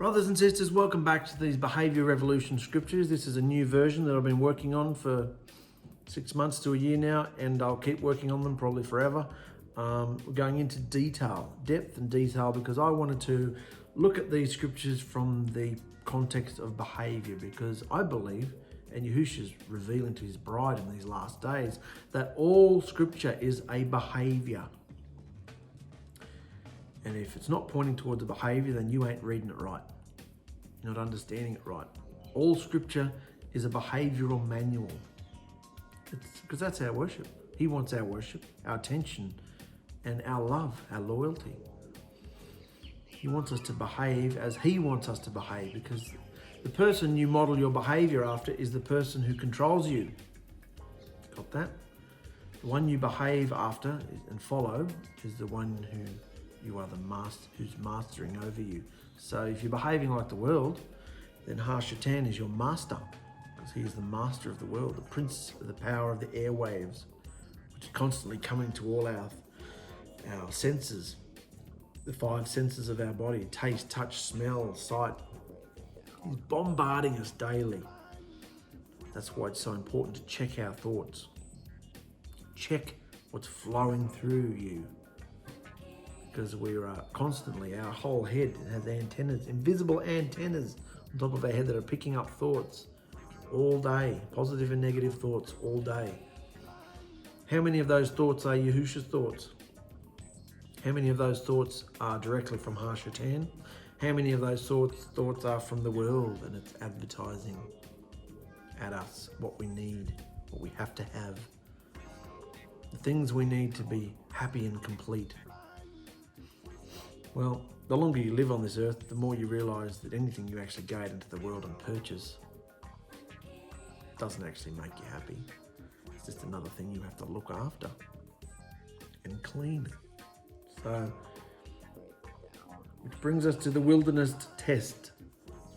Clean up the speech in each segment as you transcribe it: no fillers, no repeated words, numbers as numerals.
Brothers and sisters, welcome back to these Behaviour Revolution scriptures. This is a new version that I've been working on for 6 months to a year now, and I'll keep working on them probably forever. We're going into detail, depth and detail, because I wanted to look at these scriptures from the context of behaviour, because I believe, and Yahushua's revealing to his bride in these last days, that all scripture is a behaviour. And if it's not pointing towards a behaviour, then you ain't reading it right. You're not understanding it right. All scripture is a behavioural manual. It's because that's our worship. He wants our worship, our attention, and our love, our loyalty. He wants us to behave as he wants us to behave, because the person you model your behaviour after is the person who controls you. Got that? The one you behave after and follow is the one who you are the master, who's mastering over you. So if you're behaving like the world, then Ⅎ𝑠atan is your master, because he is the master of the world, the prince of the power of the airwaves, which is constantly coming to all our senses, the 5 senses of our body: taste, touch, smell, sight. He's bombarding us daily. That's why it's so important to check our thoughts. Check what's flowing through you. Because we are constantly, our whole head has antennas, invisible antennas on top of our head that are picking up thoughts all day, positive and negative thoughts all day. How many of those thoughts are Yahushua's thoughts? How many of those thoughts are directly from Ⅎ𝑠atan? How many of those thoughts are from the world and it's advertising at us what we need, what we have to have, the things we need to be happy and complete? Well, the longer you live on this earth, the more you realise that anything you actually go out into the world and purchase doesn't actually make you happy. It's just another thing you have to look after and clean. So, which brings us to the wilderness test.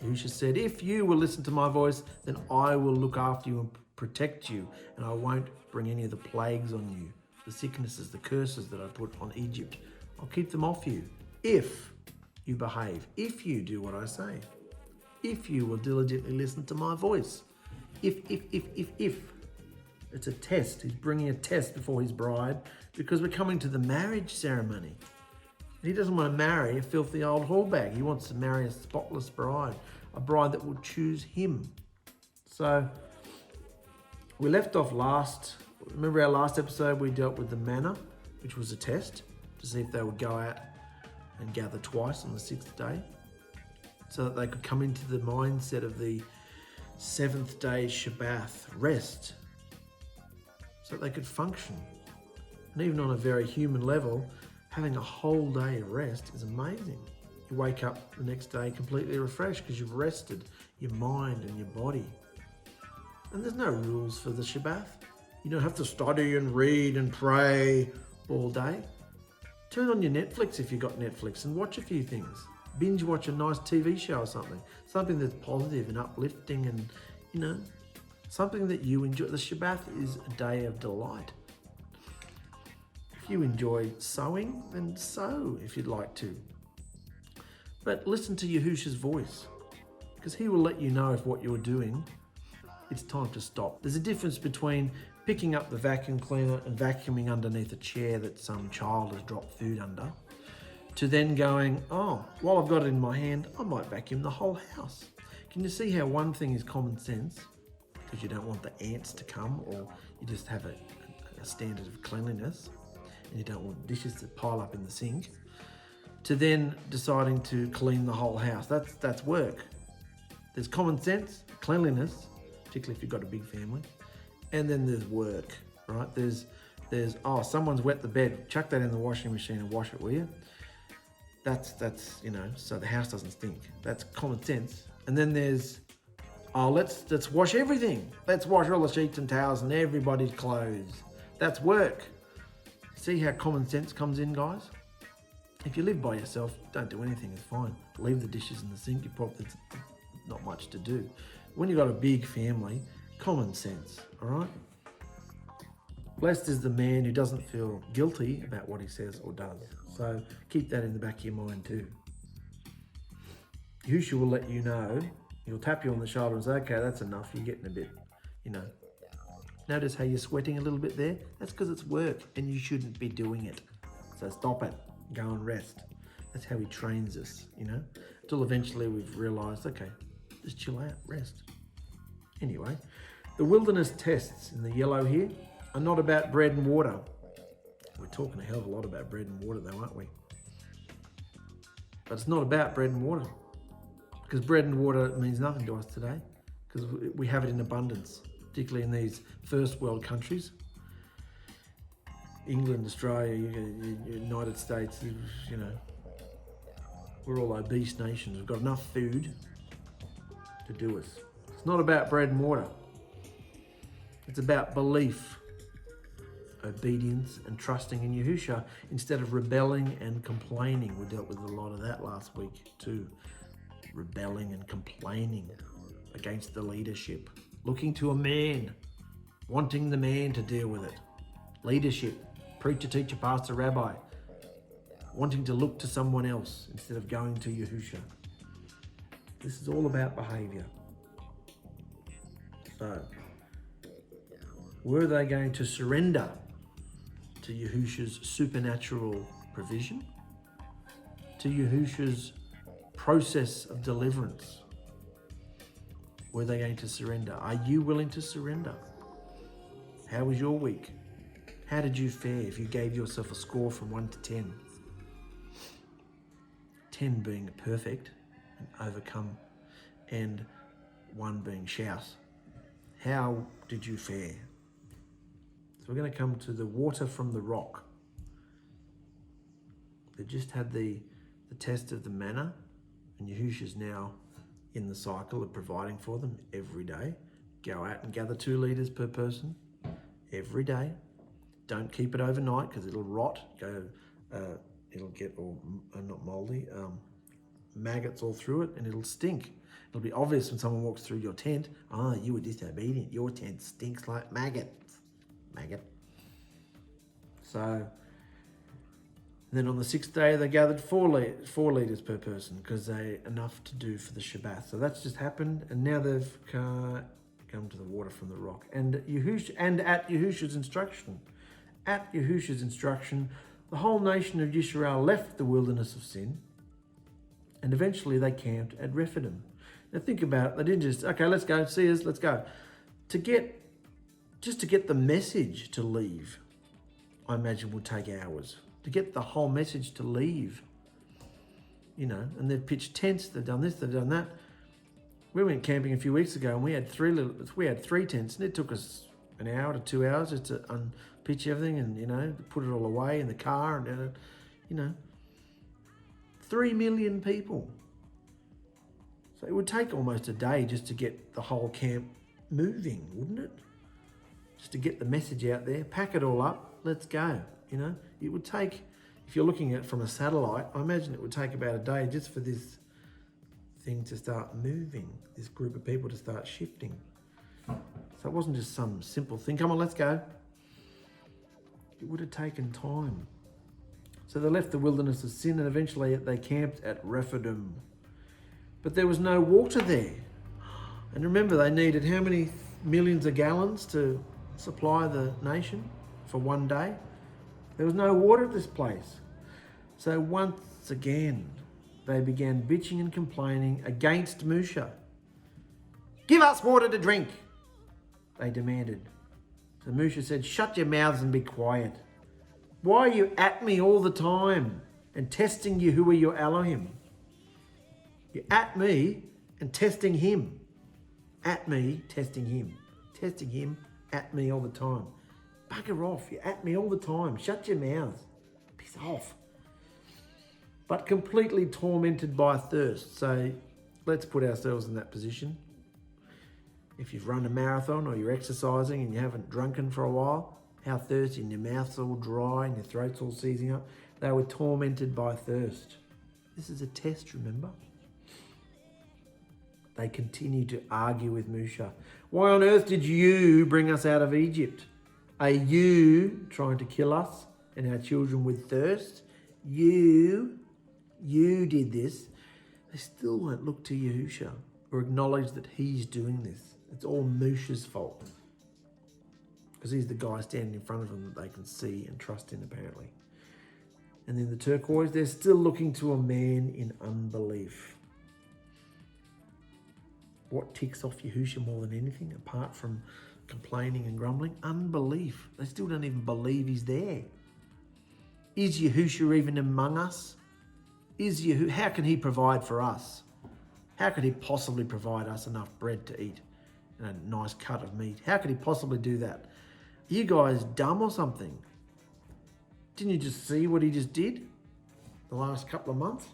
Yahushua said, if you will listen to my voice, then I will look after you and protect you, and I won't bring any of the plagues on you, the sicknesses, the curses that I put on Egypt. I'll keep them off you. If you behave, if you do what I say, if you will diligently listen to my voice. If. It's a test. He's bringing a test before his bride, because we're coming to the marriage ceremony. He doesn't want to marry a filthy old hallbag. He wants to marry a spotless bride, a bride that will choose him. So we left off remember our last episode, we dealt with the manna, which was a test to see if they would go out and gather twice on the 6th day, so that they could come into the mindset of the 7th day Shabbat rest, so that they could function. And even on a very human level, having a whole day of rest is amazing. You wake up the next day completely refreshed because you've rested your mind and your body. And there's no rules for the Shabbat. You don't have to study and read and pray all day. Turn on your Netflix if you've got Netflix and watch a few things. Binge watch a nice TV show or something. Something that's positive and uplifting and, something that you enjoy. The Shabbat is a day of delight. If you enjoy sewing, then sew if you'd like to. But listen to Yahushua's voice, because he will let you know if what you're doing, it's time to stop. There's a difference between picking up the vacuum cleaner and vacuuming underneath a chair that some child has dropped food under, to then going, oh, while I've got it in my hand, I might vacuum the whole house. Can you see how one thing is common sense, because you don't want the ants to come, or you just have a standard of cleanliness, and you don't want dishes to pile up in the sink, to then deciding to clean the whole house. That's work. There's common sense, cleanliness, particularly if you've got a big family, and then there's work, right? There's someone's wet the bed, chuck that in the washing machine and wash it, will you? That's so the house doesn't stink. That's common sense. And then there's, let's wash everything. Let's wash all the sheets and towels and everybody's clothes. That's work. See how common sense comes in, guys? If you live by yourself, don't do anything, it's fine. Leave the dishes in the sink, there's not much to do. When you've got a big family, common sense, all right? Blessed is the man who doesn't feel guilty about what he says or does. So keep that in the back of your mind too. Yahushua will let you know. He'll tap you on the shoulder and say, okay, that's enough. You're getting a bit, you know. Notice how you're sweating a little bit there? That's because it's work and you shouldn't be doing it. So stop it. Go and rest. That's how he trains us, you know, until eventually we've realized, okay, just chill out, rest. Anyway, the wilderness tests in the yellow here are not about bread and water. We're talking a hell of a lot about bread and water though, aren't we? But it's not about bread and water, because bread and water means nothing to us today, because we have it in abundance, particularly in these first world countries. England, Australia, United States, you know, we're all obese nations. We've got enough food to do us. It's not about bread and water. It's about belief, obedience, and trusting in Yahushua instead of rebelling and complaining. We dealt with a lot of that last week too. Rebelling and complaining against the leadership. Looking to a man, wanting the man to deal with it. Leadership, preacher, teacher, pastor, rabbi. Wanting to look to someone else instead of going to Yahushua. This is all about behavior. So, were they going to surrender to Yahushua's supernatural provision? To Yahushua's process of deliverance? Were they going to surrender? Are you willing to surrender? How was your week? How did you fare if you gave yourself a score from 1 to 10? 10 being perfect and overcome, and 1 being shout. How did you fare? So we're going to come to the water from the rock. They just had the test of the manna, and Yahushua's now in the cycle of providing for them every day. Go out and gather 2 litres per person every day. Don't keep it overnight because it'll rot. It'll get all, not mouldy, maggots all through it, and it'll stink. It'll be obvious when someone walks through your tent, oh, you were disobedient. Your tent stinks like maggots. Maggot. So, then on the 6th day, they gathered 4 litres per person because they enough to do for the Shabbat. So that's just happened, and now they've come to the water from the rock. And at Yahushua's instruction, the whole nation of Yisrael left the wilderness of sin, and eventually they camped at Rephidim. Now think about it. They didn't just, okay, let's go, see us, let's go. To get the message to leave, I imagine would take hours. To get the whole message to leave, you know, and they've pitched tents, they've done this, they've done that. We went camping a few weeks ago and we had 3 tents, and it took us an hour to 2 hours just to unpitch everything and, you know, put it all away in the car and, you know, 3 million people. So it would take almost a day just to get the whole camp moving, wouldn't it? Just to get the message out there, pack it all up, let's go, you know. It would take, if you're looking at it from a satellite, I imagine it would take about a day just for this thing to start moving, this group of people to start shifting. So it wasn't just some simple thing, come on, let's go. It would have taken time. So they left the wilderness of sin and eventually they camped at Rephidim. But there was no water there. And remember, they needed how many millions of gallons to supply the nation for one day? There was no water at this place. So once again, they began bitching and complaining against Musha. Give us water to drink, they demanded. So Musha said, shut your mouths and be quiet. Why are you at me all the time and testing Yahuwah your Elohim? You're at me and testing him. At me, testing him. Testing him, at me all the time. Bugger off, you're at me all the time. Shut your mouth. Piss off. But completely tormented by thirst. So let's put ourselves in that position. If you've run a marathon or you're exercising and you haven't drunken for a while, how thirsty, and your mouth's all dry and your throat's all seizing up. They were tormented by thirst. This is a test, remember? They continue to argue with Musha. Why on earth did you bring us out of Egypt? Are you trying to kill us and our children with thirst? You did this. They still won't look to Yahusha or acknowledge that he's doing this. It's all Musha's fault. Because he's the guy standing in front of them that they can see and trust in, apparently. And then the turquoise, they're still looking to a man in unbelief. What ticks off Yahusha more than anything, apart from complaining and grumbling? Unbelief. They still don't even believe he's there. Is Yahusha even among us? How can he provide for us? How could he possibly provide us enough bread to eat and a nice cut of meat? How could he possibly do that? Are you guys dumb or something? Didn't you just see what he just did the last couple of months?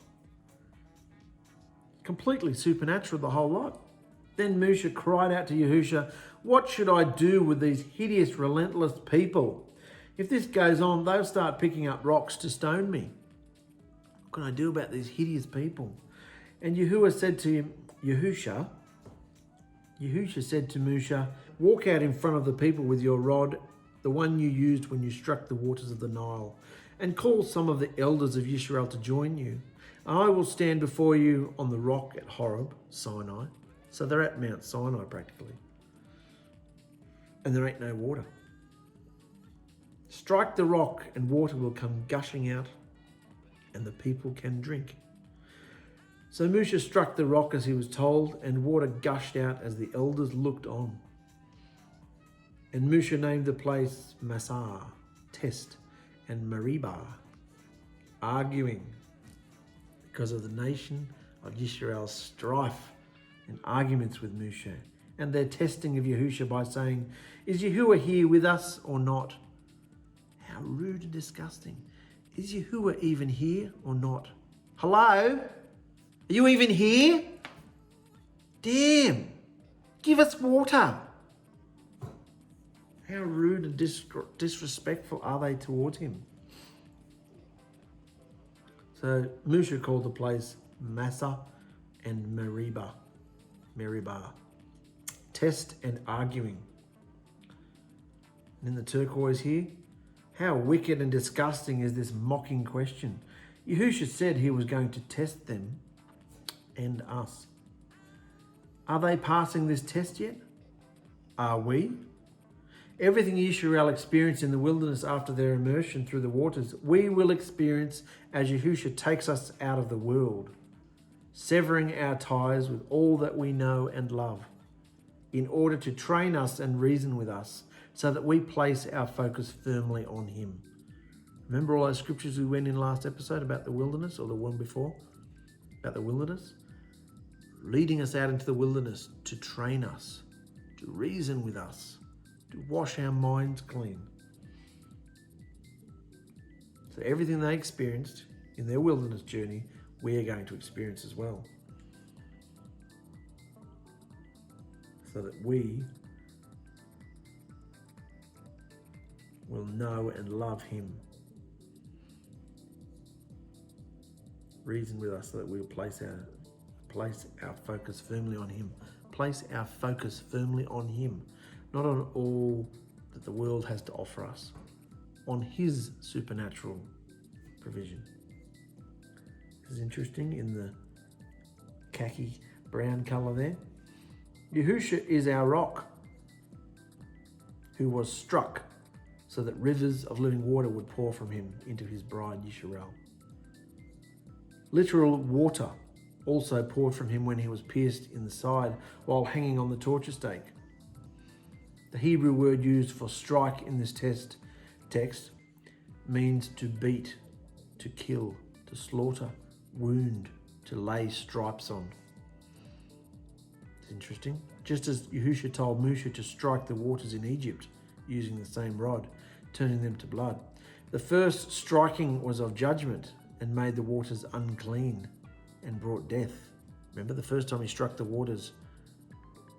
Completely supernatural, the whole lot. Then Musha cried out to Yahusha, "What should I do with these hideous, relentless people? If this goes on, they'll start picking up rocks to stone me. What can I do about these hideous people?" And Yahusha said to him, Yahusha said to Musha, "Walk out in front of the people with your rod, the one you used when you struck the waters of the Nile, and call some of the elders of Israel to join you. I will stand before you on the rock at Horeb, Sinai." So they're at Mount Sinai practically. And there ain't no water. "Strike the rock and water will come gushing out and the people can drink." So Musha struck the rock as he was told, and water gushed out as the elders looked on. And Musha named the place Massah, Test, and Meribah, arguing because of the nation of Israel's strife and arguments with Musha, and their testing of Yahusha by saying, "Is Yahuwah here with us or not?" How rude and disgusting. Is Yahuwah even here or not? Hello? Are you even here? Damn. Give us water. How rude and disrespectful are they towards him? So Musha called the place Massah and Meribah. Test and arguing. And in the turquoise here, how wicked and disgusting is this mocking question? Yahusha said he was going to test them and us. Are they passing this test yet? Are we? Everything Israel experienced in the wilderness after their immersion through the waters, we will experience as Yahusha takes us out of the world, severing our ties with all that we know and love, in order to train us and reason with us, so that we place our focus firmly on him. Remember all those scriptures we went in last episode about the wilderness, or the one before, about the wilderness? Leading us out into the wilderness to train us, to reason with us, to wash our minds clean. So everything they experienced in their wilderness journey, we are going to experience as well. So that we will know and love him. Reason with us so that we will place our focus firmly on him. Place our focus firmly on him. Not on all that the world has to offer us. On his supernatural provision. This is interesting in the khaki brown colour there. Yahusha is our rock, who was struck so that rivers of living water would pour from him into his bride Yisrael. Literal water also poured from him when he was pierced in the side while hanging on the torture stake. The Hebrew word used for strike in this text means to beat, to kill, to slaughter, wound, to lay stripes on. It's interesting. Just as Yahusha told Musha to strike the waters in Egypt using the same rod, turning them to blood. The first striking was of judgment and made the waters unclean and brought death. Remember the first time he struck the waters,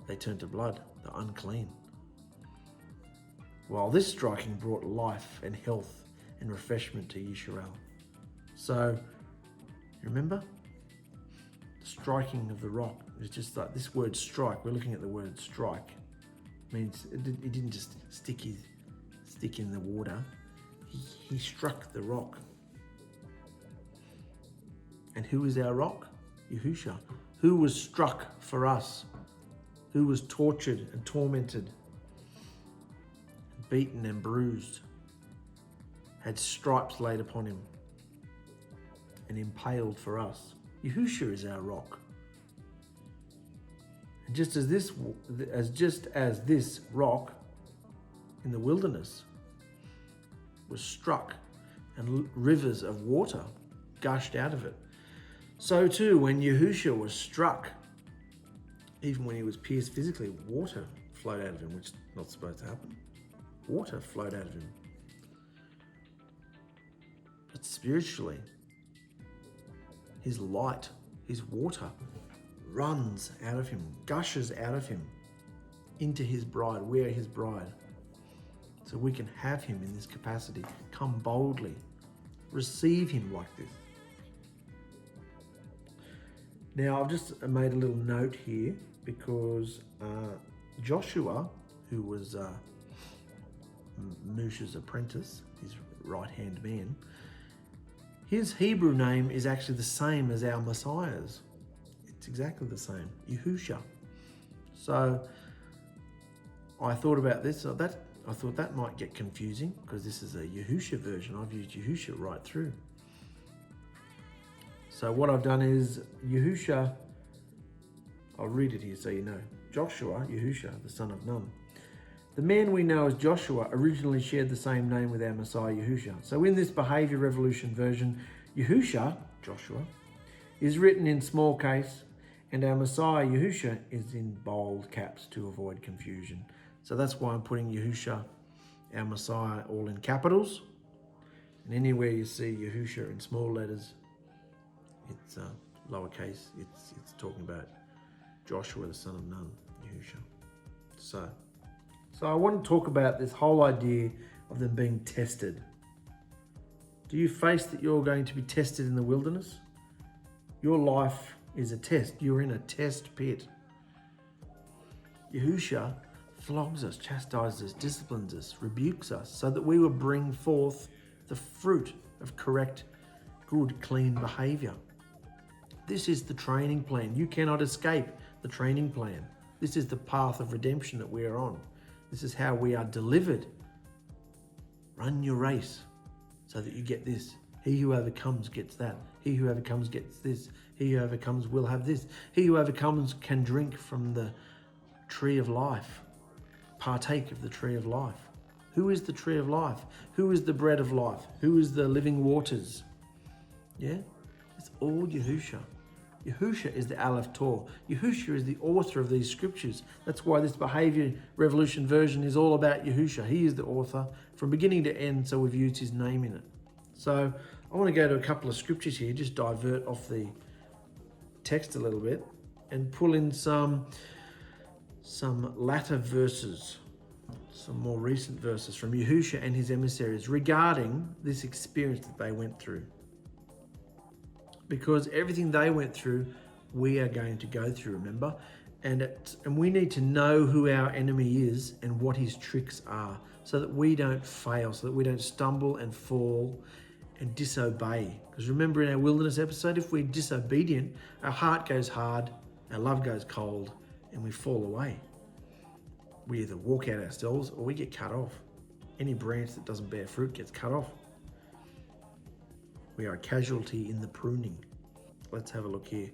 they turned to blood, they're unclean. While this striking brought life and health and refreshment to Yisrael. So, remember? The striking of the rock is just like this word strike. We're looking at the word strike. It means it didn't just stick in the water. He struck the rock. And who is our rock? Yahushua, who was struck for us, who was tortured and tormented, beaten and bruised, had stripes laid upon him, and impaled for us. Yahushua is our rock. And just as this rock in the wilderness was struck and rivers of water gushed out of it, so too when Yahushua was struck, even when he was pierced physically, water flowed out of him, which is not supposed to happen. Water flowed out of him. But spiritually, his light, his water runs out of him, gushes out of him into his bride. We are his bride. So we can have him in this capacity. Come boldly. Receive him like this. Now, I've just made a little note here because Joshua, who was Moshe's apprentice, his right-hand man, his Hebrew name is actually the same as our Messiah's. It's exactly the same, Yahushua. So I thought about this. I thought that might get confusing because this is a Yahushua version. I've used Yahushua right through. So what I've done is Yahushua, I'll read it here so you know. Joshua, Yahushua, the son of Nun. The man we know as Joshua originally shared the same name with our Messiah, Yahushua. So in this Behavior Revolution version, Yahushua, Joshua, is written in small case, and our Messiah, Yahushua, is in bold caps to avoid confusion. So that's why I'm putting Yahushua, our Messiah, all in capitals. And anywhere you see Yahushua in small letters, it's lowercase. It's talking about Joshua, the son of Nun, Yahushua. So I want to talk about this whole idea of them being tested. Do you face that you're going to be tested in the wilderness? Your life is a test. You're in a test pit. Yahushua flogs us, chastises us, disciplines us, rebukes us, so that we will bring forth the fruit of correct, good, clean behavior. This is the training plan. You cannot escape the training plan. This is the path of redemption that we are on. This is how we are delivered. Run your race so that you get this. He who overcomes gets that. He who overcomes gets this. He who overcomes will have this. He who overcomes can drink from the tree of life. Partake of the tree of life. Who is the tree of life? Who is the bread of life? Who is the living waters? Yeah? It's all Yahushua. Yahushua is the 𝗓𝕋. Yahushua is the author of these scriptures. That's why this Behavior Revolution version is all about Yahushua. He is the author from beginning to end, so we've used his name in it. So I want to go to a couple of scriptures here, just divert off the text a little bit and pull in some latter verses, some more recent verses from Yahushua and his emissaries regarding this experience that they went through. Because everything they went through, we are going to go through, remember? And we need to know who our enemy is and what his tricks are so that we don't fail, so that we don't stumble and fall and disobey. Because remember in our wilderness episode, if we're disobedient, our heart goes hard, our love goes cold, and we fall away. We either walk out ourselves or we get cut off. Any branch that doesn't bear fruit gets cut off. We are a casualty in the pruning. Let's have a look here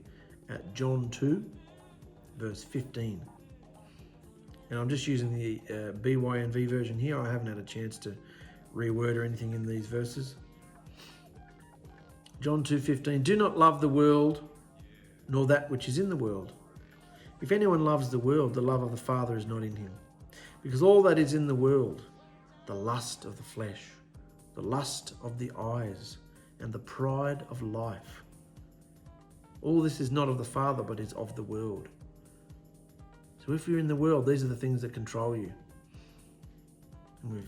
at John 2, verse 15. And I'm just using the BYNV version here. I haven't had a chance to reword or anything in these verses. John 2:15, do not love the world, nor that which is in the world. If anyone loves the world, the love of the Father is not in him. Because all that is in the world, the lust of the flesh, the lust of the eyes, and the pride of life. All this is not of the Father, but is of the world. So if you're in the world, these are the things that control you. And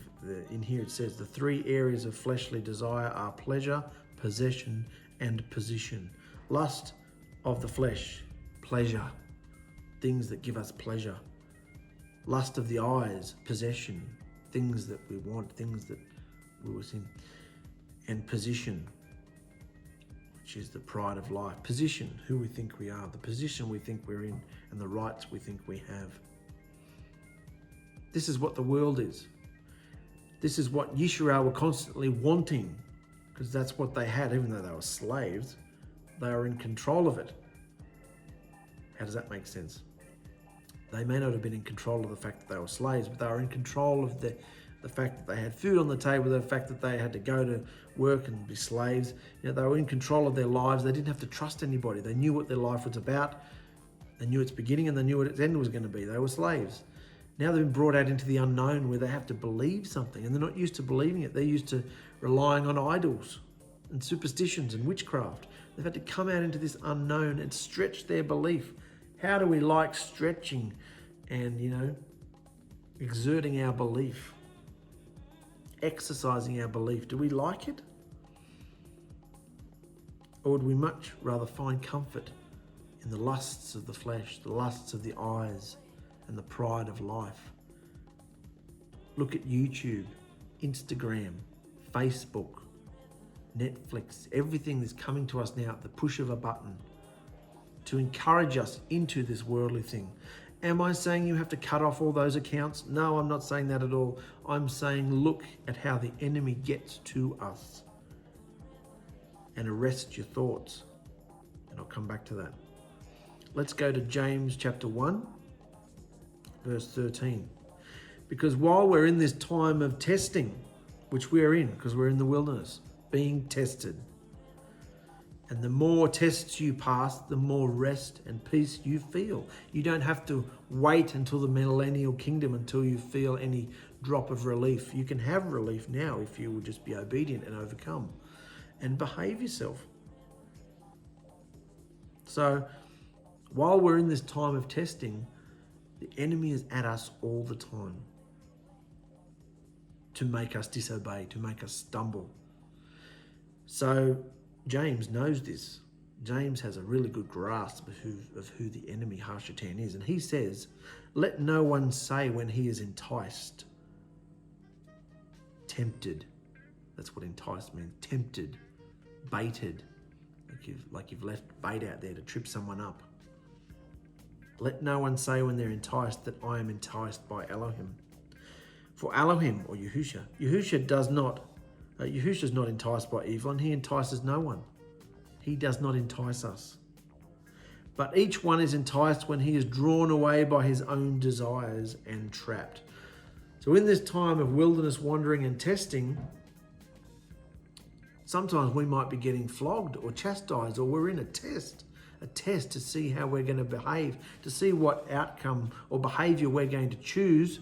in here it says the three areas of fleshly desire are pleasure, possession, and position. Lust of the flesh, pleasure, things that give us pleasure. Lust of the eyes, possession, things that we want, things that we were in. And position, which is the pride of life. Position, who we think we are, the position we think we're in, and the rights we think we have. This is what the world is. This is what Yisrael were constantly wanting, because that's what they had, even though they were slaves. They were in control of it. How does that make sense? They may not have been in control of the fact that they were slaves, but they were in control of the fact that they had food on the table, the fact that they had to go to work and be slaves. You know, they were in control of their lives. They didn't have to trust anybody. They knew what their life was about. They knew its beginning and they knew what its end was going to be. They were slaves. Now they've been brought out into the unknown where they have to believe something, and they're not used to believing it. They're used to relying on idols and superstitions and witchcraft. They've had to come out into this unknown and stretch their belief. How do we like stretching and, exerting our belief? Exercising our belief. Do we like it? Or would we much rather find comfort in the lusts of the flesh, the lusts of the eyes, and the pride of life? Look at YouTube, Instagram, Facebook, Netflix, everything that's coming to us now at the push of a button to encourage us into this worldly thing. Am I saying you have to cut off all those accounts? No, I'm not saying that at all. I'm saying look at how the enemy gets to us and arrest your thoughts. And I'll come back to that. Let's go to James chapter 1, verse 13. Because while we're in this time of testing, which we are in, because we're in the wilderness, being tested, and the more tests you pass, the more rest and peace you feel. You don't have to wait until the millennial kingdom until you feel any drop of relief. You can have relief now if you will just be obedient and overcome and behave yourself. So while we're in this time of testing, the enemy is at us all the time to make us disobey, to make us stumble. So James knows this. James has a really good grasp of who the enemy Ⅎ is. And he says, let no one say when he is enticed, tempted. That's what enticed means. Tempted, baited. Like you've left bait out there to trip someone up. Let no one say when they're enticed that I am enticed by Elohim. For Elohim, or Yahusha's not enticed by evil, and he entices no one. He does not entice us. But each one is enticed when he is drawn away by his own desires and trapped. So in this time of wilderness wandering and testing, sometimes we might be getting flogged or chastised, or we're in a test to see how we're going to behave, to see what outcome or behavior we're going to choose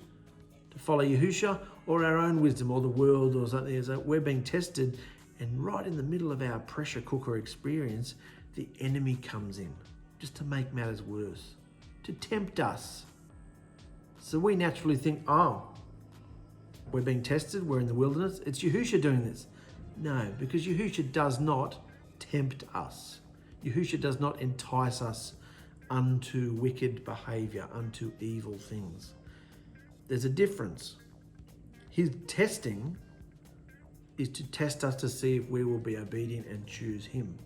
to follow Yahusha or our own wisdom or the world or something. So we're being tested, and right in the middle of our pressure cooker experience, the enemy comes in just to make matters worse, to tempt us. So we naturally think, we're being tested, we're in the wilderness, it's Yahusha doing this. No, because Yahusha does not tempt us. Yahusha does not entice us unto wicked behavior, unto evil things. There's a difference. His testing is to test us to see if we will be obedient and choose him.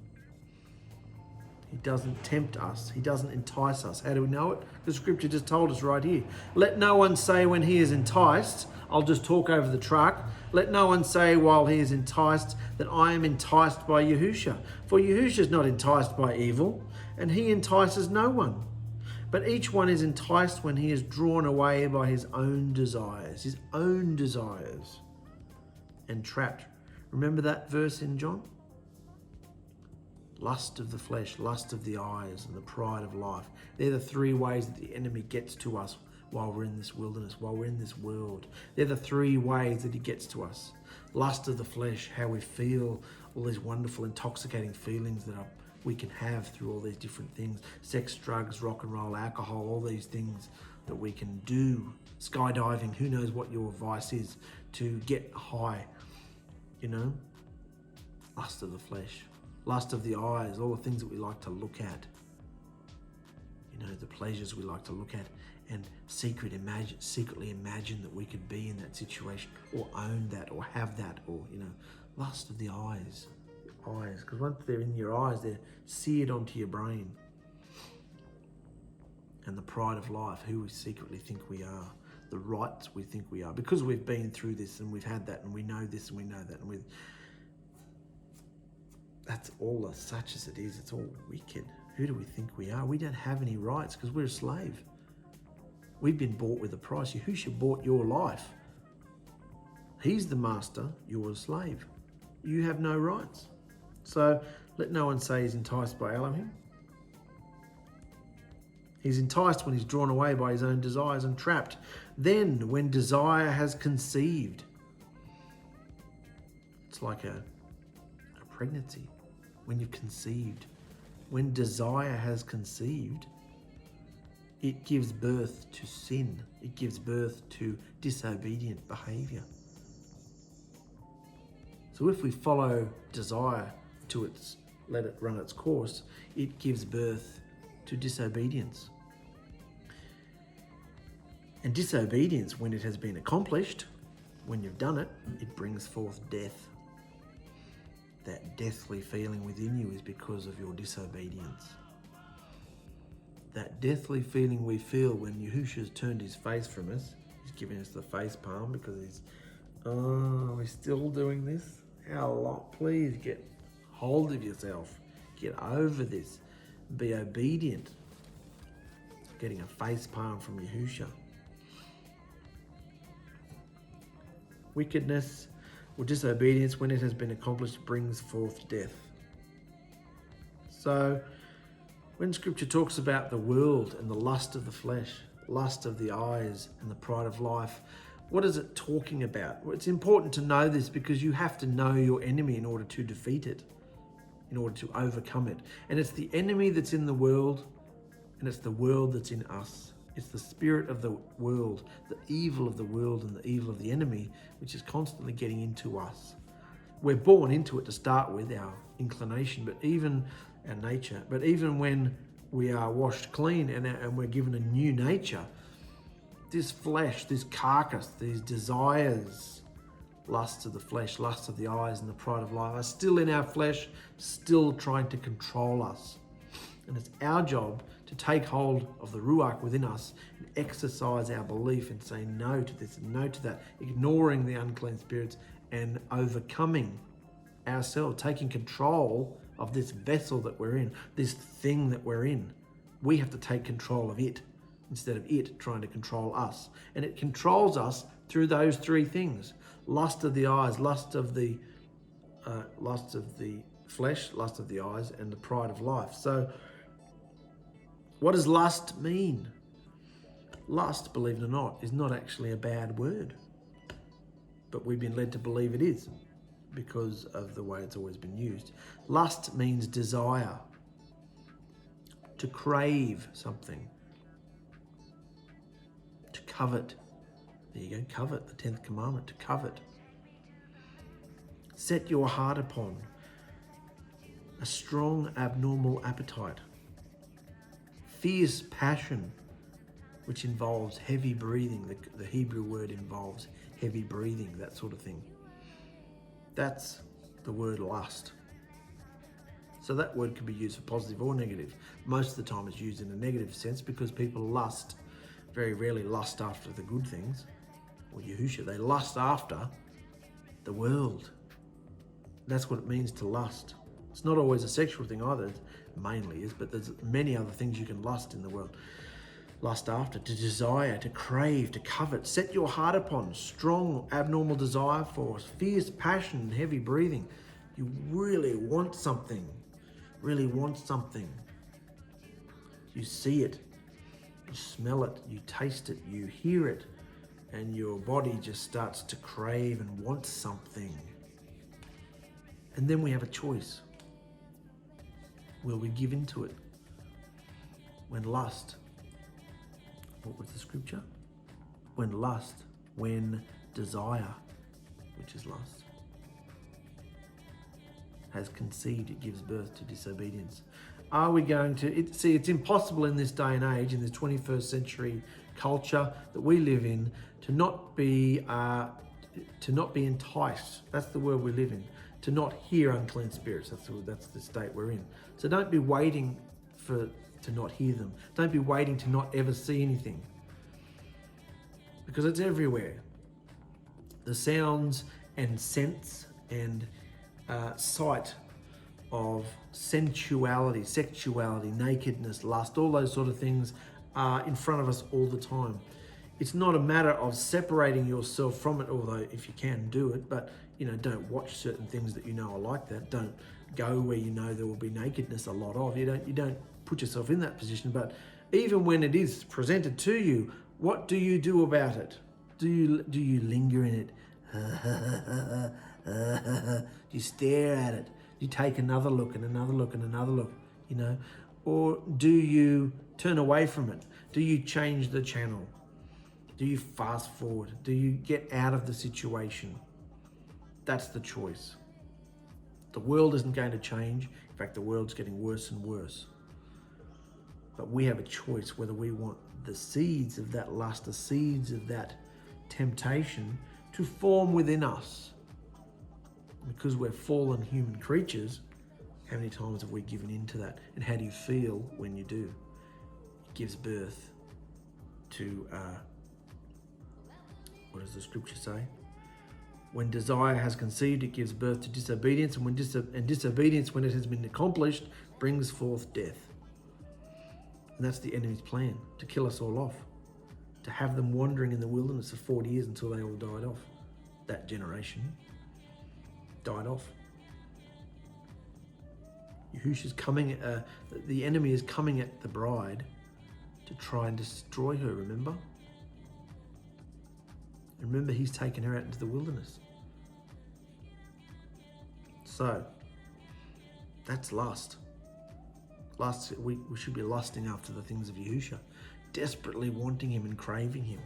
He doesn't tempt us. He doesn't entice us. How do we know it? The scripture just told us right here. Let no one say when he is enticed, I'll just talk over the truck. Let no one say while he is enticed that I am enticed by Yahusha. For Yahusha is not enticed by evil, and he entices no one. But each one is enticed when he is drawn away by his own desires, and trapped. Remember that verse in John? Lust of the flesh, lust of the eyes, and the pride of life. They're the three ways that the enemy gets to us while we're in this wilderness, while we're in this world. They're the three ways that he gets to us. Lust of the flesh, how we feel, all these wonderful, intoxicating feelings that we can have through all these different things. Sex, drugs, rock and roll, alcohol, all these things that we can do. Skydiving, who knows what your vice is to get high, Lust of the flesh. Lust of the eyes, all the things that we like to look at. The pleasures we like to look at and secretly imagine that we could be in that situation or own that or have that or, lust of the eyes. eyes, because once they're in your eyes, they're seared onto your brain. And the pride of life, who we secretly think we are, the rights we think we are, because we've been through this and we've had that and we know this and we know that, and that's all as such as it is. It's all wicked. Who do we think we are? We don't have any rights because we're a slave. We've been bought with a price. Yahushua bought your life. He's the master, you're a slave. You have no rights. So let no one say he's enticed by Elohim. He's enticed when he's drawn away by his own desires and trapped. Then when desire has conceived, it's like a pregnancy. When you've conceived, when desire has conceived, it gives birth to sin. It gives birth to disobedient behavior. So if we follow desire to let it run its course, it gives birth to disobedience. And disobedience, when it has been accomplished, when you've done it, it brings forth death. That deathly feeling within you is because of your disobedience. That deathly feeling we feel when Yahushua's turned his face from us, he's giving us the face palm because we're still doing this? How long? Please get hold of yourself. Get over this. Be obedient. Getting a face palm from Yahushua. Wickedness or disobedience, when it has been accomplished, brings forth death. So, when Scripture talks about the world and the lust of the flesh, lust of the eyes and the pride of life, what is it talking about? Well, it's important to know this because you have to know your enemy in order to defeat it, in order to overcome it. And it's the enemy that's in the world, and it's the world that's in us. It's the spirit of the world, the evil of the world and the evil of the enemy, which is constantly getting into us. We're born into it to start with, our inclination, but even our nature. But even when we are washed clean and we're given a new nature, this flesh, this carcass, these desires, lusts of the flesh, lusts of the eyes and the pride of life are still in our flesh, still trying to control us. And it's our job to take hold of the Ruach within us and exercise our belief and say no to this and no to that, ignoring the unclean spirits and overcoming ourselves, taking control of this vessel that we're in, this thing that we're in. We have to take control of it instead of it trying to control us. And it controls us through those three things: lust of the eyes, lust of the flesh, lust of the eyes, and the pride of life. So what does lust mean? Lust, believe it or not, is not actually a bad word, but we've been led to believe it is because of the way it's always been used. Lust means desire, to crave something, to covet. There you go, covet, the 10th commandment, to covet. Set your heart upon a strong abnormal appetite. Fierce passion, which involves heavy breathing. The Hebrew word involves heavy breathing, that sort of thing. That's the word lust. So that word can be used for positive or negative. Most of the time it's used in a negative sense because people very rarely lust after the good things. Or Yahushua, they lust after the world. That's what it means to lust. It's not always a sexual thing either, it mainly is, but there's many other things you can lust in the world. Lust after, to desire, to crave, to covet. Set your heart upon strong abnormal desire for fierce passion and heavy breathing. You really want something, You see it, you smell it, you taste it, you hear it, and your body just starts to crave and want something. And then we have a choice. Will we give in to it? When lust, what was the scripture? When desire, which is lust, has conceived, it gives birth to disobedience. Are we going to, it's impossible in this day and age, in this 21st century culture that we live in, to not be enticed. That's the world we live in. to not hear unclean spirits. That's the state we're in. So don't be waiting to not hear them. Don't be waiting to not ever see anything, because it's everywhere. The sounds and scents and sight of sensuality, sexuality, nakedness, lust, all those sort of things are in front of us all the time. It's not a matter of separating yourself from it, although if you can do it, but don't watch certain things that are like that. Don't go where there will be nakedness a lot of. You don't put yourself in that position. But even when it is presented to you, what do you do about it? Do you linger in it? Do you stare at it? Do you take another look and another look and another look? Or do you turn away from it? Do you change the channel? Do you fast forward? Do you get out of the situation? That's the choice. The world isn't going to change. In fact, the world's getting worse and worse. But we have a choice whether we want the seeds of that lust, the seeds of that temptation to form within us. Because we're fallen human creatures, how many times have we given in to that? And how do you feel when you do? It gives birth to, what does the scripture say? When desire has conceived, it gives birth to disobedience, and disobedience, when it has been accomplished, brings forth death. And that's the enemy's plan, to kill us all off, to have them wandering in the wilderness for 40 years until they all died off. That generation died off. Yahushua's coming, the enemy is coming at the bride to try and destroy her, remember? And remember, he's taken her out into the wilderness. So, that's lust. Lust, we should be lusting after the things of Yahushua, desperately wanting him and craving him.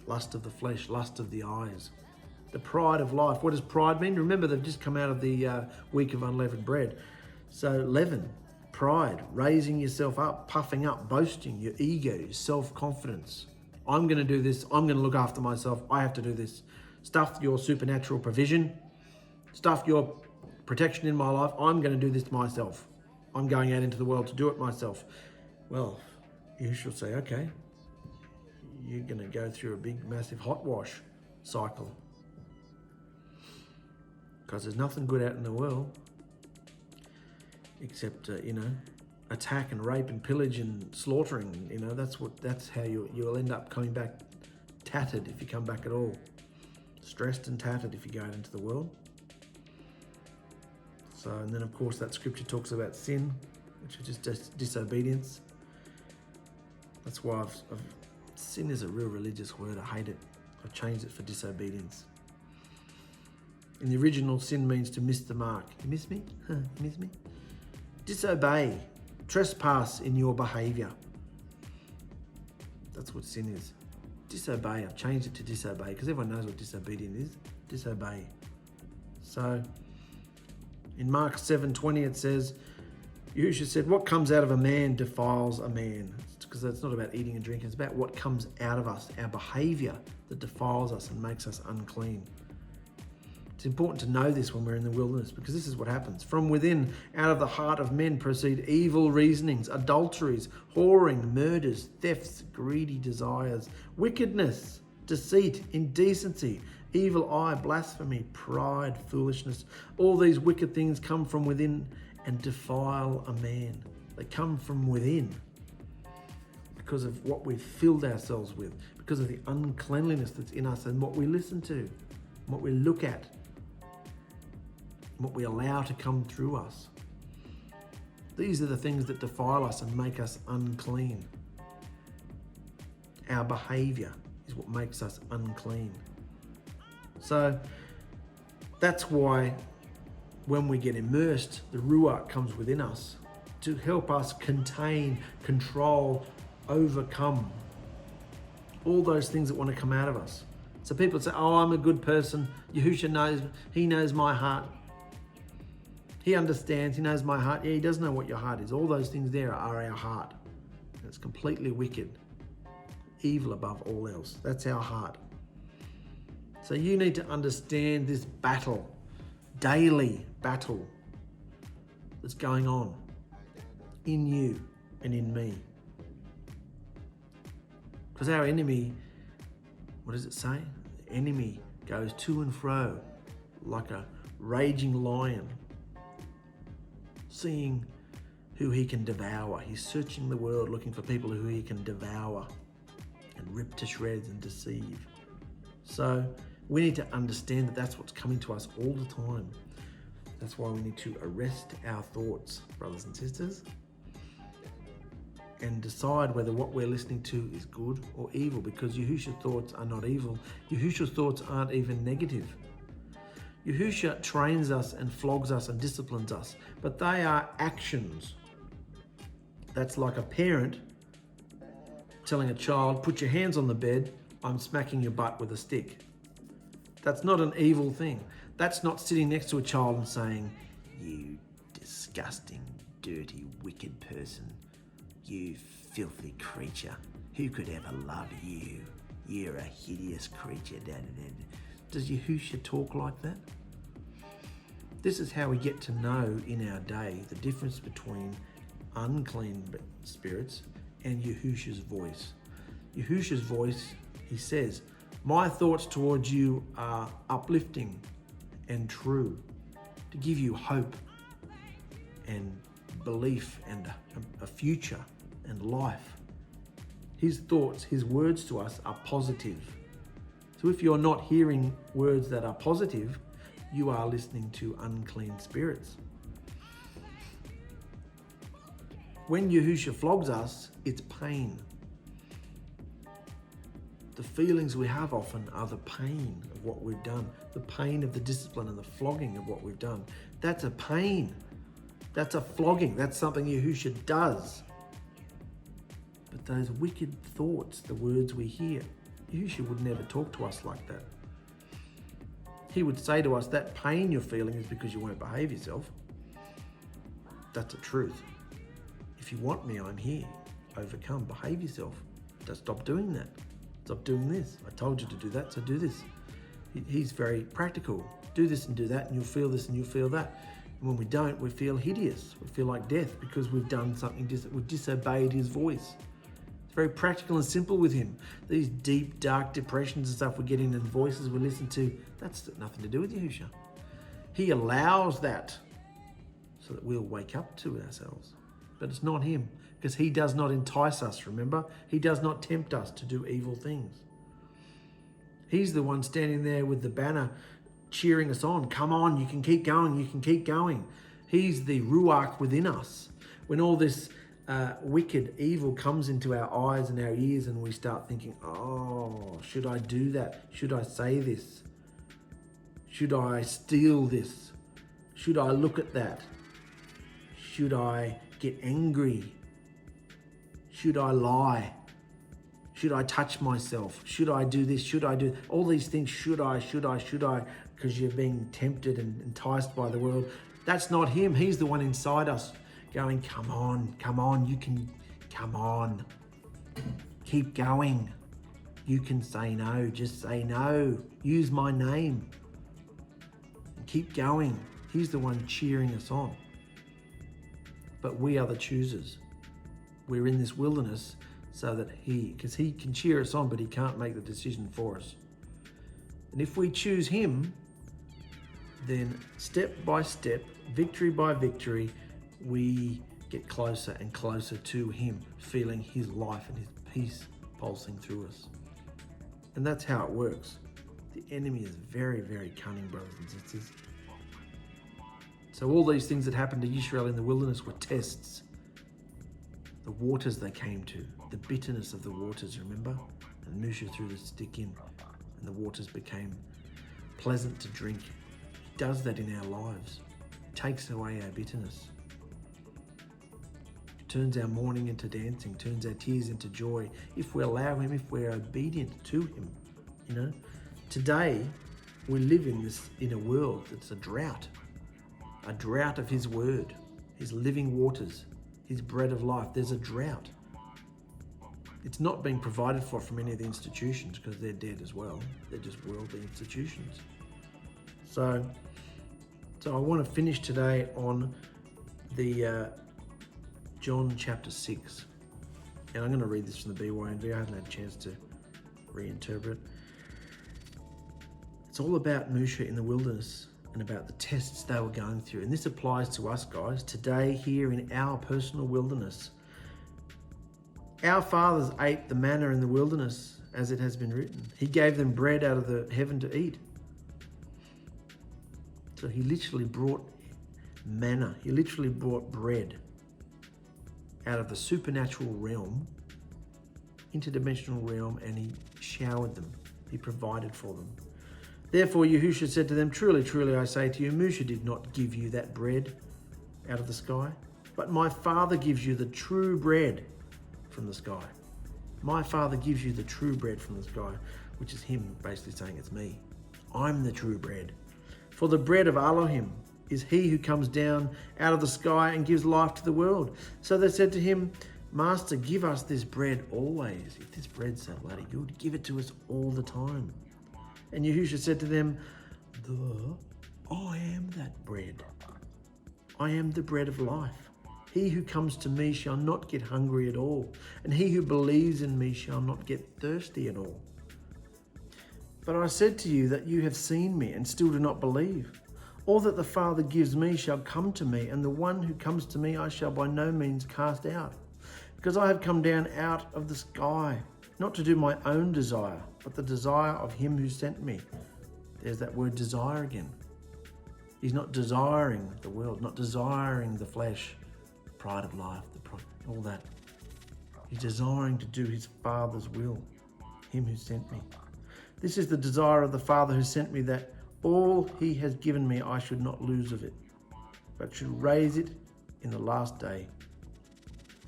Lust of the flesh, lust of the eyes. The pride of life. What does pride mean? Remember, they've just come out of the week of unleavened bread. So leaven, pride, raising yourself up, puffing up, boasting, your ego, your self-confidence. I'm going to do this. I'm going to look after myself. I have to do this. Stuff your supernatural provision. Stuff your protection in my life. I'm going to do this myself. I'm going out into the world to do it myself. Well, you should say, okay, you're going to go through a big, massive hot wash cycle. Because there's nothing good out in the world except, attack and rape and pillage and slaughtering. That's how you'll end up coming back tattered if you come back at all. Stressed and tattered if you go out into the world. So, and then of course that scripture talks about sin, which is just disobedience. That's why sin is a real religious word. I hate it. I've changed it for disobedience. In the original, sin means to miss the mark. You miss me? You miss me? Disobey. Trespass in your behavior. That's what sin is. Disobey. I've changed it to disobey because everyone knows what disobedient is. Disobey. So, in Mark 7:20 it says, Yahushua said, what comes out of a man defiles a man. Because it's not about eating and drinking. It's about what comes out of us, our behavior that defiles us and makes us unclean. It's important to know this when we're in the wilderness, because this is what happens. From within, out of the heart of men proceed evil reasonings, adulteries, whoring, murders, thefts, greedy desires, wickedness, deceit, indecency, evil eye, blasphemy, pride, foolishness. All these wicked things come from within and defile a man. They come from within because of what we've filled ourselves with, because of the uncleanliness that's in us and what we listen to, what we look at, what we allow to come through us. These are the things that defile us and make us unclean. Our behavior is what makes us unclean. So that's why when we get immersed, the Ruach comes within us to help us contain, control, overcome all those things that want to come out of us. So people say, oh, I'm a good person. Yahushua knows, he knows my heart. He understands, he knows my heart. Yeah, he does know what your heart is. All those things there are our heart. And it's completely wicked, evil above all else. That's our heart. So you need to understand this battle, daily battle that's going on in you and in me. Because our enemy, what does it say? The enemy goes to and fro like a raging lion, seeing who he can devour. He's searching the world looking for people who he can devour and rip to shreds and deceive. So we need to understand that that's what's coming to us all the time. That's why we need to arrest our thoughts, brothers and sisters, and decide whether what we're listening to is good or evil, because Yahushua's thoughts are not evil. Yahushua's thoughts aren't even negative. Yahushua trains us and flogs us and disciplines us, but they are actions. That's like a parent telling a child, put your hands on the bed, I'm smacking your butt with a stick. That's not an evil thing. That's not sitting next to a child and saying, you disgusting, dirty, wicked person. You filthy creature. Who could ever love you? You're a hideous creature. Does Yahushua talk like that? This is how we get to know in our day the difference between unclean spirits and Yahushua's voice. Yahushua's voice, he says, my thoughts towards you are uplifting and true, to give you hope and belief and a future and life. His thoughts, his words to us are positive. So if you're not hearing words that are positive, you are listening to unclean spirits. When Yahushua flogs us, it's pain. The feelings we have often are the pain of what we've done, the pain of the discipline and the flogging of what we've done. That's a pain. That's a flogging. That's something Yahushua does. But those wicked thoughts, the words we hear, Yahushua would never talk to us like that. He would say to us, that pain you're feeling is because you won't behave yourself. That's the truth. If you want me, I'm here. Overcome, behave yourself. Don't stop doing that. Stop doing this. I told you to do that, so do this. He's very practical. Do this and do that, and you'll feel this and you'll feel that. And when we don't, we feel hideous. We feel like death because we've done something, we've disobeyed his voice. It's very practical and simple with him. These deep, dark depressions and stuff we get in and voices we listen to, that's nothing to do with Yahushua. He allows that so that we'll wake up to ourselves. But it's not him, because he does not entice us, remember? He does not tempt us to do evil things. He's the one standing there with the banner cheering us on. Come on, you can keep going, you can keep going. He's the Ruach within us. When all this wicked evil comes into our eyes and our ears and we start thinking, oh, should I do that? Should I say this? Should I steal this? Should I look at that? Should I get angry? Should I lie? Should I touch myself? Should I do this? Should I do all these things? Should I? Because you're being tempted and enticed by the world. That's not him. He's the one inside us going, come on, you can, come on. Keep going. You can say no, just say no. Use my name. Keep going. He's the one cheering us on. But we are the choosers. We're in this wilderness so that because he can cheer us on, but he can't make the decision for us. And if we choose him, then step by step, victory by victory, we get closer and closer to him, feeling his life and his peace pulsing through us. And that's how it works. The enemy is very, very cunning, brothers and sisters. So all these things that happened to Israel in the wilderness were tests. The waters they came to, the bitterness of the waters, remember? And Moshe threw the stick in and the waters became pleasant to drink. He does that in our lives. He takes away our bitterness. Turns our mourning into dancing, turns our tears into joy, if we allow him, if we're obedient to him. You know, today we live in a world that's a drought of his word, his living waters, his bread of life. There's a drought. It's not being provided for from any of the institutions because they're dead as well. They're just worldly institutions. So I want to finish today on the John chapter 6. And I'm going to read this from the 𝗪𝗏𝗧𝗧. I haven't had a chance to reinterpret. It's all about Moshe in the wilderness and about the tests they were going through. And this applies to us guys today here in our personal wilderness. Our fathers ate the manna in the wilderness, as it has been written. He gave them bread out of the heaven to eat. So he literally brought manna. He literally brought bread out of the supernatural realm, interdimensional realm, and he showered them. He provided for them. Therefore, Yahushua said to them, truly, truly, I say to you, Moshe did not give you that bread out of the sky, but my Father gives you the true bread from the sky. My Father gives you the true bread from the sky, which is him basically saying it's me. I'm the true bread. For the bread of Elohim is he who comes down out of the sky and gives life to the world. So they said to him, Master, give us this bread always. If this bread's so bloody good, give it to us all the time. And Yahushua said to them, I am that bread. I am the bread of life. He who comes to me shall not get hungry at all, and he who believes in me shall not get thirsty at all. But I said to you that you have seen me and still do not believe. All that the Father gives me shall come to me, and the one who comes to me I shall by no means cast out. Because I have come down out of the sky, not to do my own desire, but the desire of him who sent me. There's that word desire again. He's not desiring the world, not desiring the flesh, the pride of life, all that. He's desiring to do his Father's will, him who sent me. This is the desire of the Father who sent me, that all he has given me I should not lose of it, but should raise it in the last day.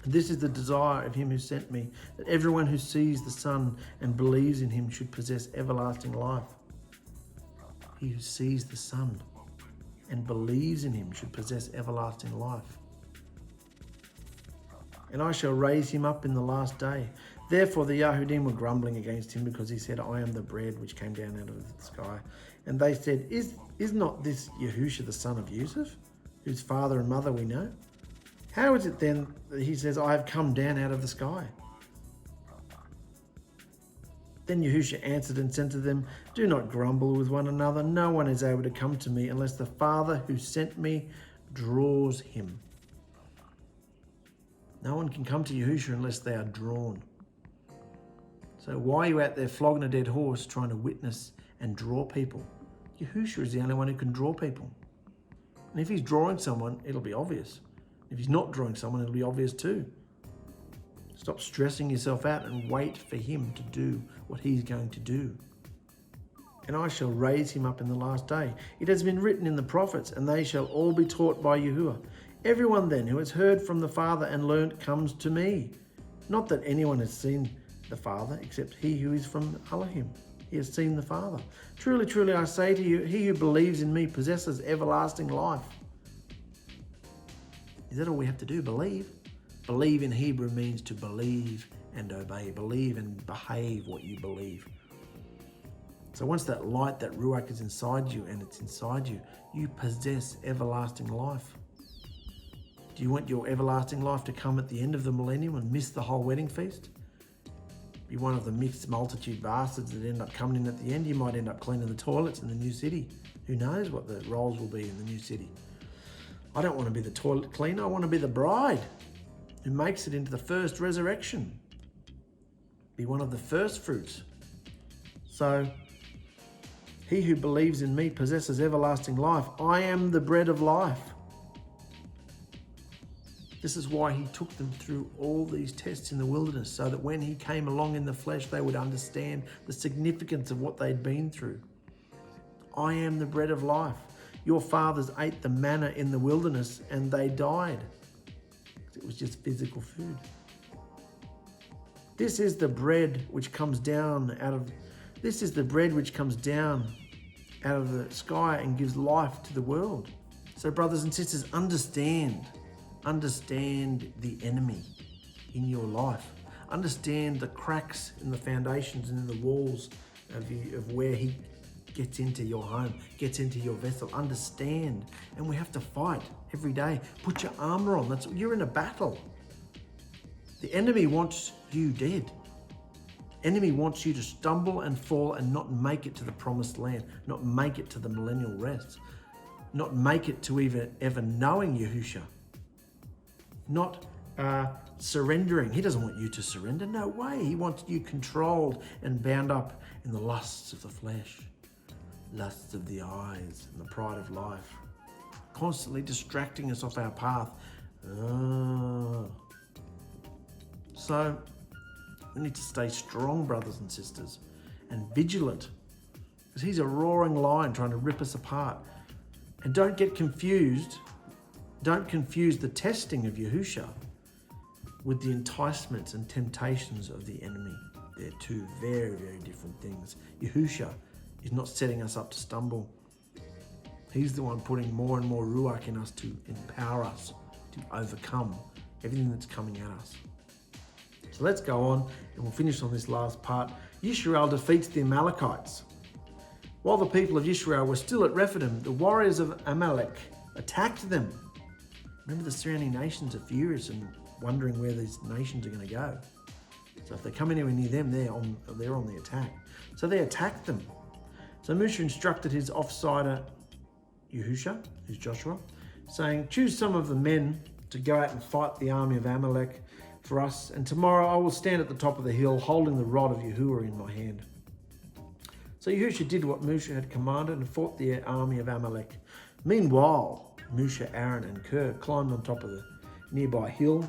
And this is the desire of him who sent me, that everyone who sees the Son and believes in him should possess everlasting life. He who sees the Son and believes in him should possess everlasting life. And I shall raise him up in the last day. Therefore the Yahudim were grumbling against him, because he said, I am the bread which came down out of the sky. And they said, Is not this Yahushua the son of Yusuf, whose father and mother we know? How is it then that he says, I have come down out of the sky? Then Yahushua answered and said to them, Do not grumble with one another. No one is able to come to me unless the Father who sent me draws him. No one can come to Yahushua unless they are drawn. So why are you out there flogging a dead horse trying to witness and draw people? Yahushua is the only one who can draw people. And if he's drawing someone, it'll be obvious. If he's not drawing someone, it'll be obvious too. Stop stressing yourself out and wait for him to do what he's going to do. And I shall raise him up in the last day. It has been written in the prophets, and they shall all be taught by Yahuwah. Everyone then who has heard from the Father and learnt comes to me. Not that anyone has seen the Father, except he who is from Elohim. He has seen the Father. Truly, truly, I say to you, he who believes in me possesses everlasting life. Is that all we have to do? Believe? Believe in Hebrew means to believe and obey. Believe and behave what you believe. So once that light, that ruach is inside you, and it's inside you, you possess everlasting life. Do you want your everlasting life to come at the end of the millennium and miss the whole wedding feast? Be one of the mixed multitude bastards that end up coming in at the end. You might end up cleaning the toilets in the new city. Who knows what the roles will be in the new city? I don't want to be the toilet cleaner. I want to be the bride who makes it into the first resurrection. Be one of the first fruits. So, he who believes in me possesses everlasting life. I am the bread of life. This is why he took them through all these tests in the wilderness, so that when he came along in the flesh, they would understand the significance of what they'd been through. I am the bread of life. Your fathers ate the manna in the wilderness and they died. It was just physical food. This is the bread which comes down out of the sky and gives life to the world. So brothers and sisters, understand the enemy in your life. Understand the cracks in the foundations and in the walls of where he gets into your home, gets into your vessel. Understand. And we have to fight every day. Put your armor on. You're in a battle. The enemy wants you dead. Enemy wants you to stumble and fall and not make it to the promised land, not make it to the millennial rest, not make it to even ever knowing Yahushua, not surrendering. He doesn't want you to surrender. No way. He wants you controlled and bound up in the lusts of the flesh, lusts of the eyes, and the pride of life, constantly distracting us off our path. So we need to stay strong, brothers and sisters, and vigilant, because he's a roaring lion trying to rip us apart. And don't get confused. Don't confuse the testing of Yahushua with the enticements and temptations of the enemy. They're two very, very different things. Yahushua is not setting us up to stumble. He's the one putting more and more ruach in us to empower us to overcome everything that's coming at us. So let's go on and we'll finish on this last part. Yisrael defeats the Amalekites. While the people of Yisrael were still at Rephidim, the warriors of Amalek attacked them. Remember, the surrounding nations are furious and wondering where these nations are going to go. So if they come anywhere near them, they're on the attack. So they attacked them. So Moshe instructed his offsider Yahushua, who's Joshua, saying, "Choose some of the men to go out and fight the army of Amalek for us, and tomorrow I will stand at the top of the hill holding the rod of Yahuwah in my hand." So Yahushua did what Moshe had commanded and fought the army of Amalek. Meanwhile, Moshe, Aaron and Ker climbed on top of the nearby hill,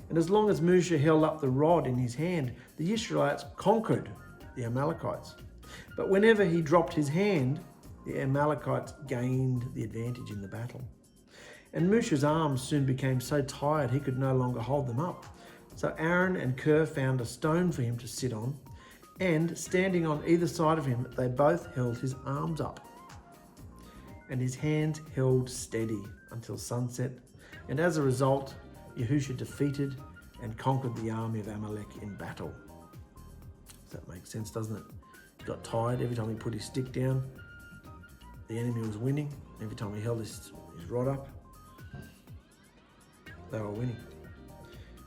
and as long as Moshe held up the rod in his hand, the Israelites conquered the Amalekites. But whenever he dropped his hand, the Amalekites gained the advantage in the battle. And Moshe's arms soon became so tired he could no longer hold them up. So Aaron and Ker found a stone for him to sit on, and standing on either side of him, they both held his arms up. And his hands held steady until sunset. And as a result, Yahushua defeated and conquered the army of Amalek in battle. That makes sense, doesn't it? He got tired every time he put his stick down. The enemy was winning. Every time he held his rod up, they were winning.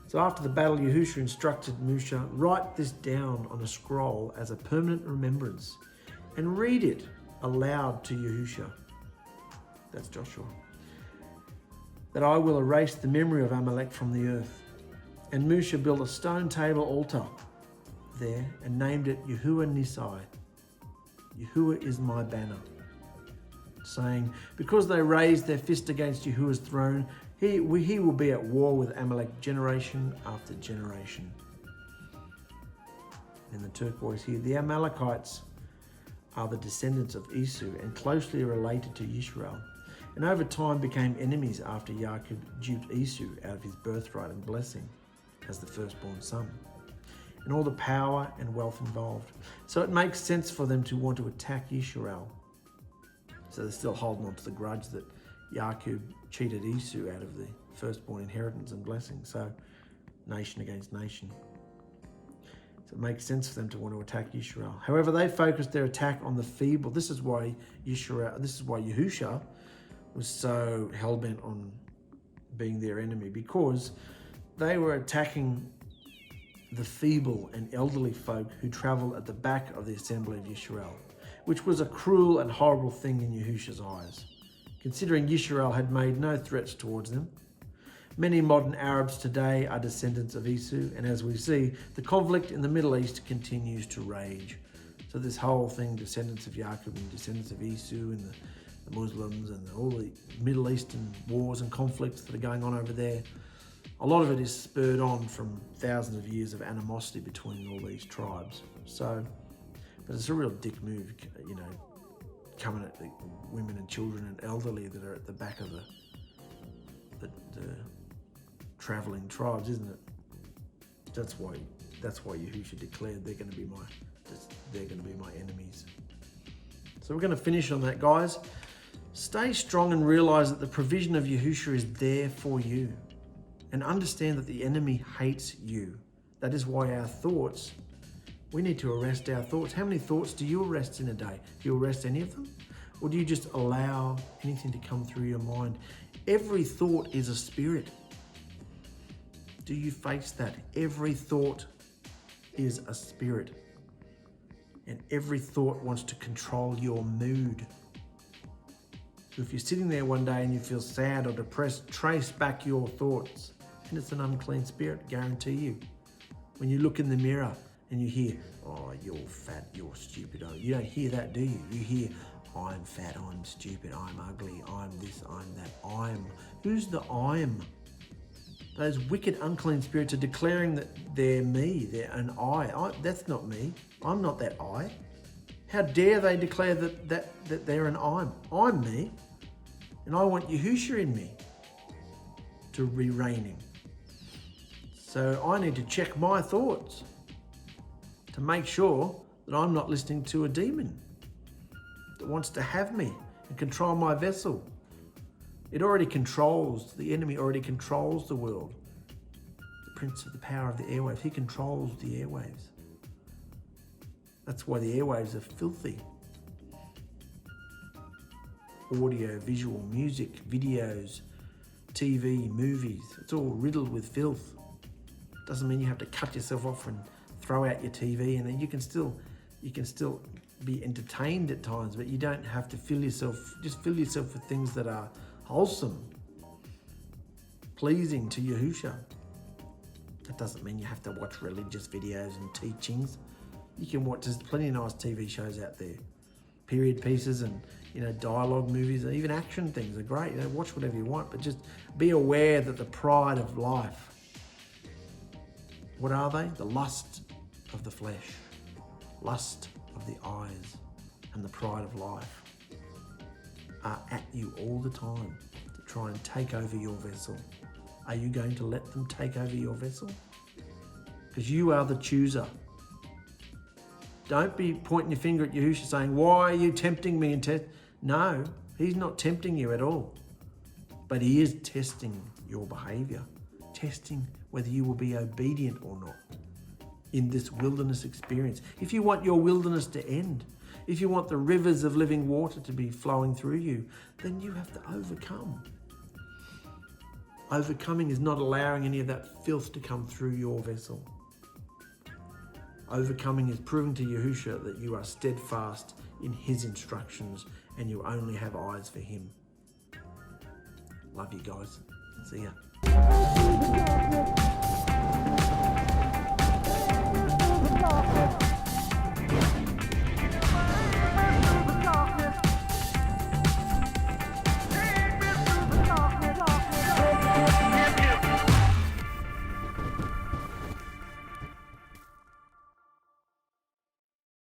So after the battle, Yahushua instructed Moshe, "Write this down on a scroll as a permanent remembrance and read it aloud to Yahushua," that's Joshua, "that I will erase the memory of Amalek from the earth." And Moshe built a stone table altar there and named it Yahuwah Nissi. Yahuwah is my banner, saying, because they raised their fist against Yahuwah's throne, he will be at war with Amalek generation after generation. In the turquoise here, the Amalekites are the descendants of Esau and closely related to Yisrael, and over time became enemies after Yaakov duped Esau out of his birthright and blessing as the firstborn son, and all the power and wealth involved. So it makes sense for them to want to attack Yisrael. So they're still holding on to the grudge that Yaakov cheated Esau out of the firstborn inheritance and blessing. So nation against nation. So it makes sense for them to want to attack Yisrael. However, they focused their attack on the feeble. This is why Yahushua was so hell-bent on being their enemy, because they were attacking the feeble and elderly folk who traveled at the back of the assembly of Yisrael, which was a cruel and horrible thing in Yahushua's eyes, considering Yisrael had made no threats towards them. Many modern Arabs today are descendants of Esau, and as we see, the conflict in the Middle East continues to rage. So this whole thing, descendants of Yaakov and descendants of Esau and the Muslims and all the Middle Eastern wars and conflicts that are going on over there, a lot of it is spurred on from thousands of years of animosity between all these tribes. So, but it's a real dick move, coming at the women and children and elderly that are at the back of the traveling tribes, isn't it? That's why Yahushua declared they're going to be my enemies. So we're going to finish on that, guys. Stay strong and realize that the provision of Yahushua is there for you, and understand that the enemy hates you. That is why our thoughts, we need to arrest our thoughts. How many thoughts do you arrest in a day? Do you arrest any of them? Or do you just allow anything to come through your mind? Every thought is a spirit. Do you face that? Every thought is a spirit. And every thought wants to control your mood. So if you're sitting there one day and you feel sad or depressed, trace back your thoughts. And it's an unclean spirit, guarantee you. When you look in the mirror and you hear, oh, you're fat, you're stupid. You don't hear that, do you? You hear, I'm fat, I'm stupid, I'm ugly, I'm this, I'm that, I'm. Who's the I'm? Those wicked, unclean spirits are declaring that they're me, they're an I. That's not me. I'm not that I. How dare they declare that they're an I'm? I'm me, and I want 𝗓𝗓𝗃 in me to be reigning. So I need to check my thoughts to make sure that I'm not listening to a demon that wants to have me and control my vessel. It already controls, the enemy already controls the world. The prince of the power of the airwaves, he controls the airwaves. That's why the airwaves are filthy. Audio, visual, music, videos, TV, movies, it's all riddled with filth. Doesn't mean you have to cut yourself off and throw out your TV, and then you can still be entertained at times, but you don't have to just fill yourself with things that are wholesome, pleasing to 𝗓𝗓𝗃. That doesn't mean you have to watch religious videos and teachings. You can watch, there's plenty of nice TV shows out there. Period pieces and, dialogue movies, and even action things are great. Watch whatever you want, but just be aware that the pride of life, what are they? The lust of the flesh, lust of the eyes, and the pride of life are at you all the time to try and take over your vessel. Are you going to let them take over your vessel? Because you are the chooser. Don't be pointing your finger at 𝗓𝗓𝗃 saying, why are you tempting me? No, he's not tempting you at all. But he is testing your behavior, testing whether you will be obedient or not in this wilderness experience. If you want your wilderness to end, if you want the rivers of living water to be flowing through you, then you have to overcome. Overcoming is not allowing any of that filth to come through your vessel. Overcoming is proving to 𝗓𝗓𝗃 that you are steadfast in his instructions and you only have eyes for him. Love you guys. See ya.